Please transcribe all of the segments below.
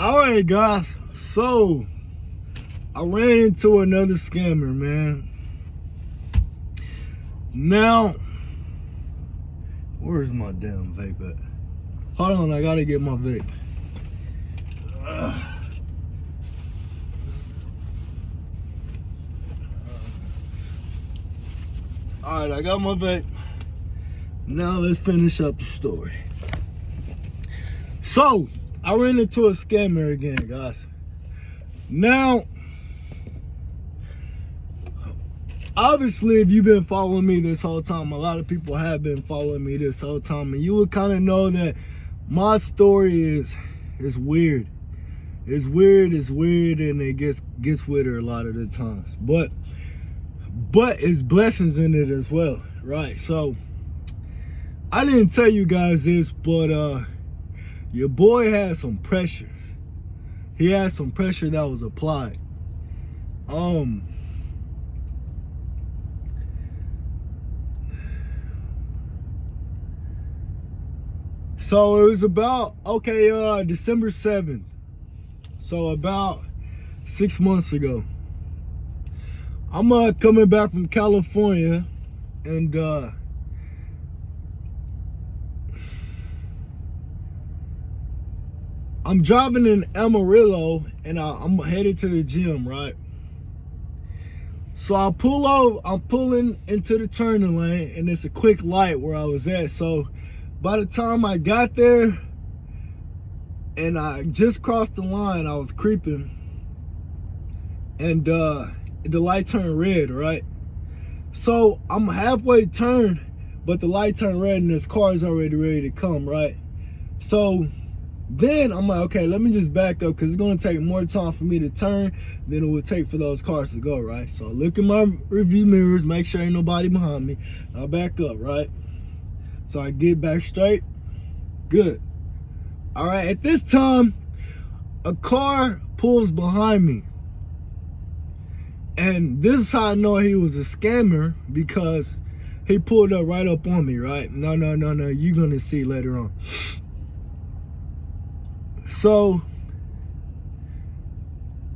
All right, guys. So I ran into another scammer, man. Now, where's my damn vape at? Hold on, I gotta get my vape. All right, I got my vape. Now let's finish up the story. So I ran into a scammer again, guys. Now, obviously, if you've been following me this whole time, a lot of people have been following me this whole time, and you would kind of know that my story is weird. It's weird, and it gets with her a lot of the times. But it's blessings in it as well, right? So I didn't tell you guys this, but your boy had some pressure. He had some pressure that was applied. So it was about, December 7th. So about 6 months ago. I'm coming back from California, and I'm driving in Amarillo, and I'm headed to the gym, right? So I pull over, I'm pulling into the turning lane, and it's a quick light where I was at. So by the time I got there, and I just crossed the line, I was creeping, and the light turned red, right? So I'm halfway turned, but the light turned red, and this car is already ready to come, right? So then I'm like, okay, let me just back up, because it's going to take more time for me to turn than it would take for those cars to go, right? So I look in my review mirrors, make sure ain't nobody behind me. I back up, right? So I get back straight. Good. All right, at this time, a car pulls behind me. And this is how I know he was a scammer, because he pulled up right up on me, right? No, you're going to see later on. So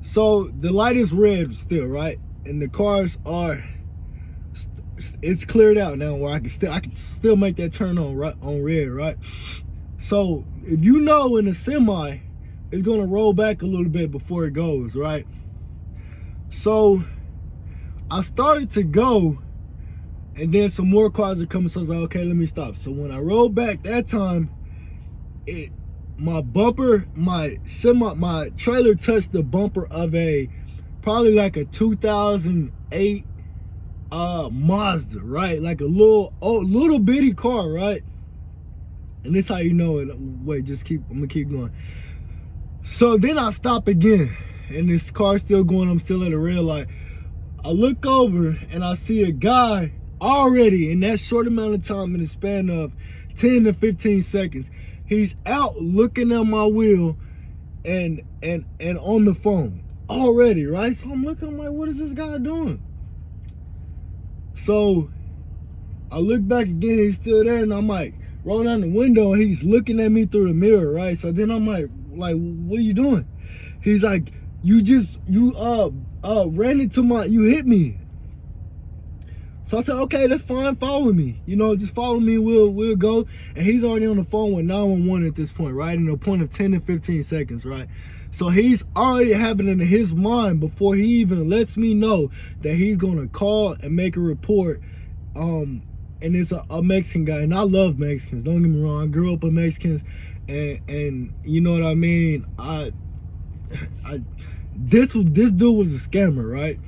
the light is red still, right? And the cars are, it's cleared out now where I can still make that turn on red, right? So if you know, in a semi, it's gonna roll back a little bit before it goes, right? So I started to go, and then some more cars are coming, so I was like, okay, let me stop. So when I rolled back that time, my trailer touched the bumper of probably like a 2008 Mazda, right? Like a little bitty car, right? And this how you know it. Wait, I'm gonna keep going. So then I stop again, and this car's still going. I'm still at a red light. I look over, and I see a guy already in that short amount of time, in the span of 10 to 15 seconds. He's out looking at my wheel and on the phone already, right? So I'm looking, I'm like, what is this guy doing? So I look back again, he's still there, and I'm like, roll down the window, and he's looking at me through the mirror, right? So then I'm like, what are you doing? He's like, you ran into you hit me. So I said, okay, that's fine, follow me. Just follow me, we'll go. And he's already on the phone with 911 at this point, right? In a point of 10 to 15 seconds, right? So he's already having it in his mind before he even lets me know that he's gonna call and make a report. And it's a Mexican guy, and I love Mexicans, don't get me wrong. I grew up with Mexicans, and you know what I mean? This dude was a scammer, right?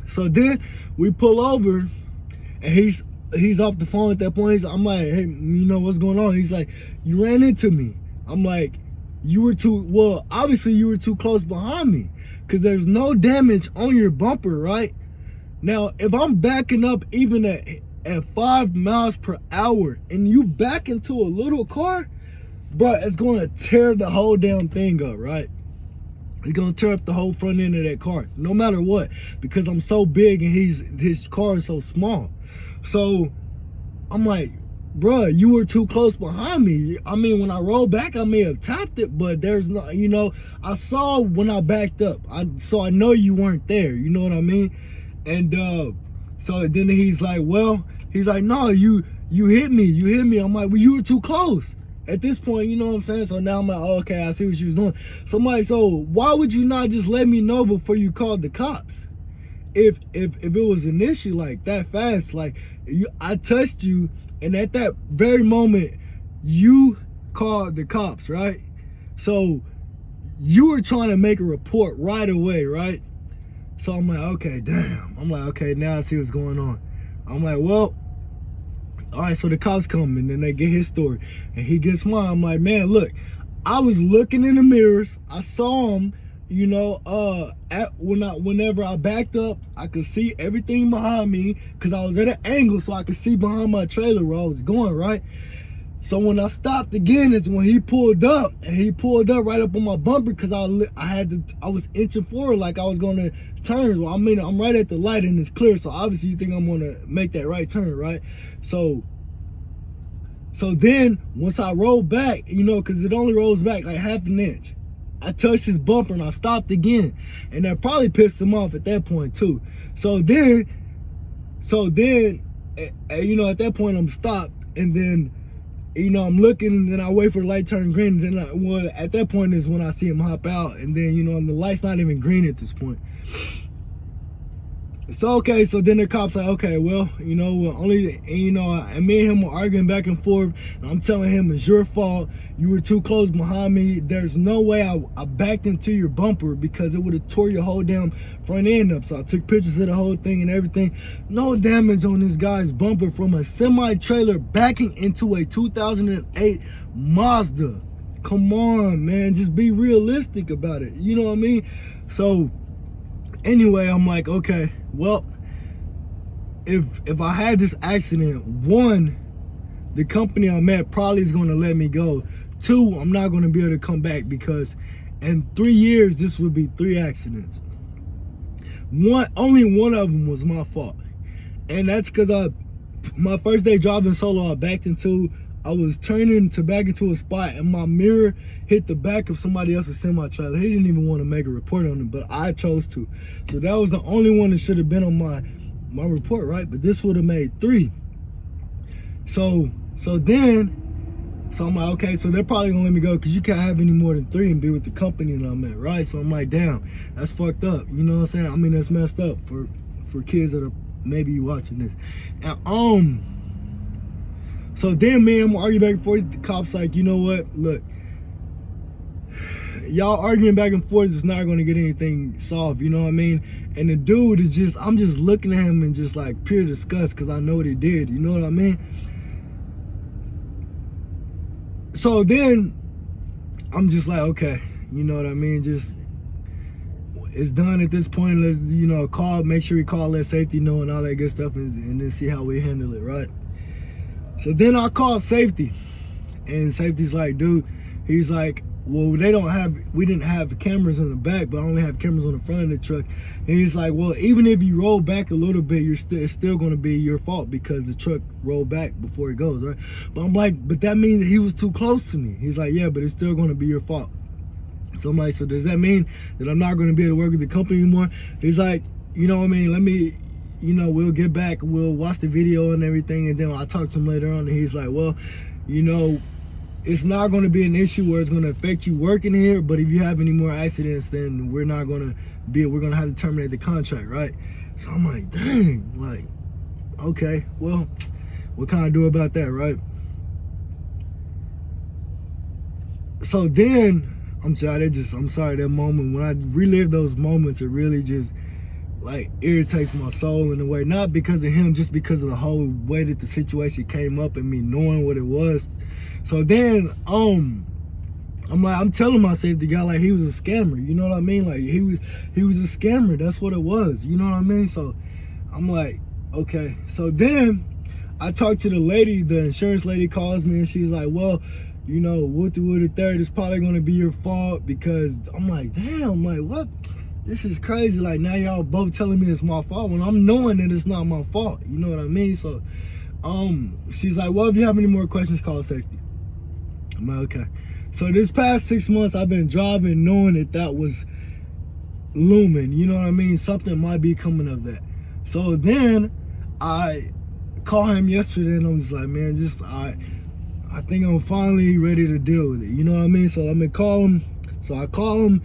So then we pull over, and he's off the phone at that point. I'm like, hey, what's going on? He's like, you ran into me. I'm like, obviously you were too close behind me, because there's no damage on your bumper, right? Now, if I'm backing up even at 5 miles per hour, and you back into a little car, bro, it's gonna tear the whole damn thing up, right? It's gonna tear up the whole front end of that car, no matter what, because I'm so big and his car is so small. So I'm like, bruh, you were too close behind me. I mean, when I rolled back, I may have tapped it, but there's no, you know, I saw when I backed up. So I know you weren't there. You know what I mean? And so then he's like, well, he's like, no, you hit me. You hit me. I'm like, well, you were too close. At this point, you know what I'm saying? So now I'm like, oh, okay, I see what you was doing. So I'm like, so why would you not just let me know before you called the cops? If it was an issue like that fast, like I touched you, and at that very moment, you called the cops, right? So you were trying to make a report right away, right? So I'm like, okay, damn. I'm like, okay, now I see what's going on. I'm like, well, all right, so the cops come and then they get his story and he gets mine. I'm like, man, look, I was looking in the mirrors. I saw him, you know, whenever I backed up, I could see everything behind me because I was at an angle so I could see behind my trailer where I was going, right? So when I stopped again is when he pulled up, and he pulled up right up on my bumper because I was inching forward like I was going to turn. Well, I mean, I'm right at the light and it's clear, so obviously you think I'm going to make that right turn, right? So then once I rolled back, you know, because it only rolls back like half an inch, I touched his bumper and I stopped again, and that probably pissed him off at that point too. So then, you know, at that point I'm stopped, and then, you know, I'm looking, and then I wait for the light to turn green, and then at that point is when I see him hop out, and then, you know, and the light's not even green at this point. So, okay, so then the cops like, okay, well, you know, and me and him were arguing back and forth, and I'm telling him it's your fault. You were too close behind me. There's no way I backed into your bumper because it would have tore your whole damn front end up. So I took pictures of the whole thing and everything. No damage on this guy's bumper from a semi-trailer backing into a 2008 Mazda. Come on, man, just be realistic about it. You know what I mean? So anyway, I'm like, okay, well, if I had this accident, one, the company I'm at probably is going to let me go. Two, I'm not going to be able to come back because in 3 years, this would be 3 accidents. Only one of them was my fault. And that's because my first day driving solo, I was turning to back into a spot, and my mirror hit the back of somebody else's semi-trailer. He didn't even want to make a report on it, but I chose to. So that was the only one that should have been on my report, right? But this would have made 3. So I'm like, okay, so they're probably gonna let me go because you can't have any more than 3 and be with the company that I'm at, right? So I'm like, damn, that's fucked up. You know what I'm saying? I mean, that's messed up for kids that are maybe watching this. And so then me and him arguing back and forth. The cop's like, you know what? Look, y'all arguing back and forth is not going to get anything solved. You know what I mean? And the dude is just, I'm just looking at him and just like pure disgust because I know what he did. You know what I mean? So then I'm just like, okay, you know what I mean? Just, it's done at this point. Let's, you know, make sure we call, let safety know and all that good stuff, and then see how we handle it, right? So then I called safety, and safety's like, dude, he's like, well, we didn't have cameras in the back, but I only have cameras on the front of the truck. And he's like, well, even if you roll back a little bit, it's still going to be your fault because the truck rolled back before it goes, right? But I'm like, but that means that he was too close to me. He's like, yeah, but it's still going to be your fault. So I'm like, so does that mean that I'm not going to be able to work with the company anymore? He's like, you know what I mean, let me, you know, we'll get back, we'll watch the video and everything, and then I'll talk to him later on, and he's like, well, you know, it's not going to be an issue where it's going to affect you working here, but if you have any more accidents, then we're going to have to terminate the contract, right? So I'm like, dang, like, okay, well, what can I do about that, right? So then, I'm sorry, that moment, when I relive those moments, it really just, like, irritates my soul in a way, not because of him, just because of the whole way that the situation came up and me knowing what it was. So then, I'm telling my safety guy, like, he was a scammer, you know what I mean? Like, he was a scammer, that's what it was, you know what I mean? So I'm like, okay. So then I talked to the lady, the insurance lady calls me, and she's like, well, you know, Woody third is probably gonna be your fault, because I'm like, damn, like, what? This is crazy. Like, now y'all both telling me it's my fault when I'm knowing that it's not my fault. You know what I mean? So She's like, well, if you have any more questions, call safety. I'm like, okay. So this past 6 months, I've been driving knowing that was looming. You know what I mean? Something might be coming of that. So then I called him yesterday and I was like, man, I think I'm finally ready to deal with it. You know what I mean? So let me call him. So I call him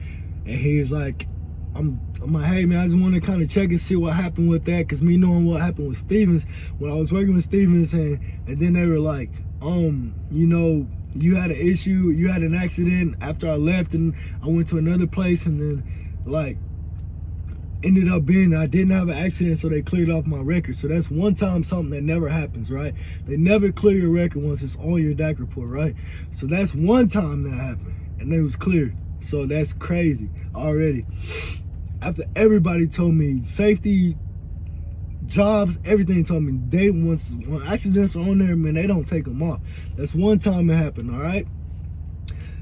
and he's like, I'm like, hey man, I just want to kind of check and see what happened with that, because me knowing what happened with Stevens, when I was working with Stevens, and then they were like, you know, you had an issue, you had an accident after I left, and I went to another place, and then like ended up being I didn't have an accident, so they cleared off my record. So that's one time something that never happens, right? They never clear your record once it's on your DAC report, right? So that's one time that happened, and it was cleared. So that's crazy already. After everybody told me, safety, jobs, everything told me, when accidents are on there, man, they don't take them off. That's one time it happened, all right?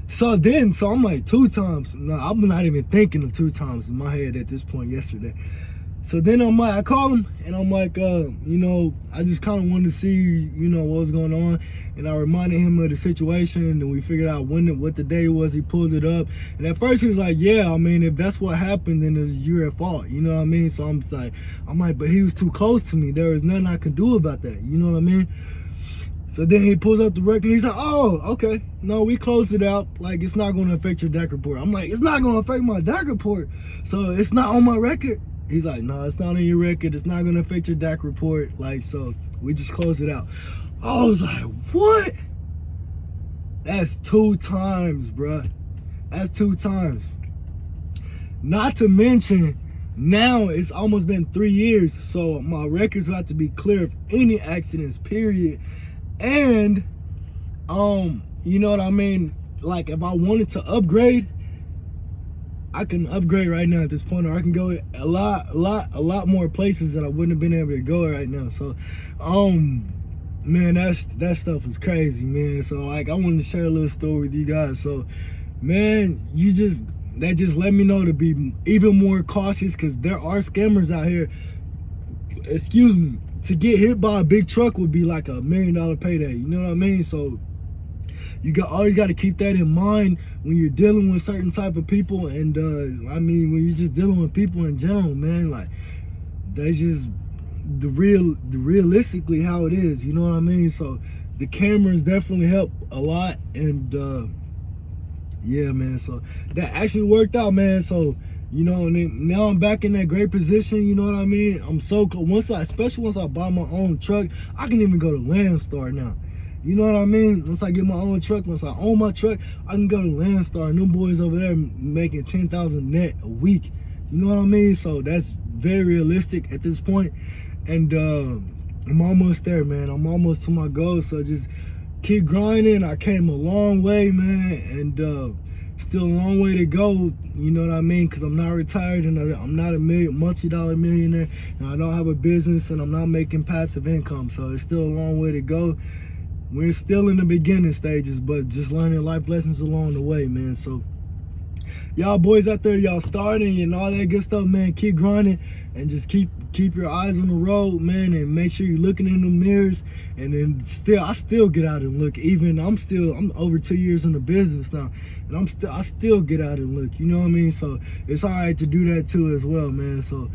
So I'm like, 2 times. No, I'm not even thinking of 2 times in my head at this point yesterday. So then I call him and I'm like, you know, I just kind of wanted to see, you know, what was going on. And I reminded him of the situation, and we figured out what the day was. He pulled it up. And at first he was like, yeah, I mean, if that's what happened, then it's your at fault. You know what I mean? So I'm like, but he was too close to me. There is nothing I can do about that. You know what I mean? So then he pulls up the record. He's like, oh, okay. No, we closed it out. Like, it's not going to affect your DAC report. I'm like, it's not going to affect my DAC report. So it's not on my record. He's like, no, it's not on your record. It's not going to affect your DAC report. Like, so we just closed it out. I was like, what? That's 2 times, bruh. That's 2 times. Not to mention, now it's almost been 3 years. So my records have to be clear of any accidents, period. And, you know what I mean? Like, if I wanted to upgrade, I can upgrade right now at this point, or I can go a lot more places that I wouldn't have been able to go right now. So, man, that stuff is crazy, man. So, like, I wanted to share a little story with you guys. So, man, that just let me know to be even more cautious, because there are scammers out here. Excuse me. To get hit by a big truck would be like $1 million payday. You know what I mean? So you always got to keep that in mind when you're dealing with certain type of people. And I mean, when you're just dealing with people in general, man, like, that's just realistically how it is. You know what I mean? So the cameras definitely help a lot. And yeah, man, so that actually worked out, man. So, you know, and now I'm back in that great position. You know what I mean? I'm so close. Especially once I buy my own truck, I can even go to Landstar now. You know what I mean? Once I get my own truck, once I own my truck, I can go to Landstar. And them boys over there making $10,000 net a week. You know what I mean? So that's very realistic at this point. And I'm almost there, man. I'm almost to my goal. So just keep grinding. I came a long way, man. And still a long way to go, you know what I mean? Because I'm not retired, and I'm not a multi-dollar millionaire, and I don't have a business, and I'm not making passive income. So it's still a long way to go. We're still in the beginning stages, but just learning life lessons along the way, man. So y'all boys out there, y'all starting and all that good stuff, man, keep grinding and just keep your eyes on the road, man, and make sure you're looking in the mirrors. And then I still get out and look. Even I'm over 2 years in the business now, and I still get out and look, you know what I mean? So it's all right to do that too as well, man. So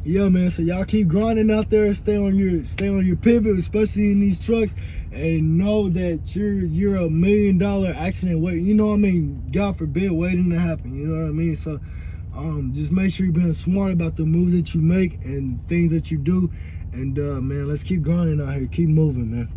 yeah, man, so y'all keep grinding out there, stay on your pivot, especially in these trucks, and know that you're $1 million accident waiting, you know what I mean? God forbid, waiting to happen, you know what I mean? So just make sure you're being smart about the moves that you make and things that you do. And man, let's keep grinding out here, keep moving, man.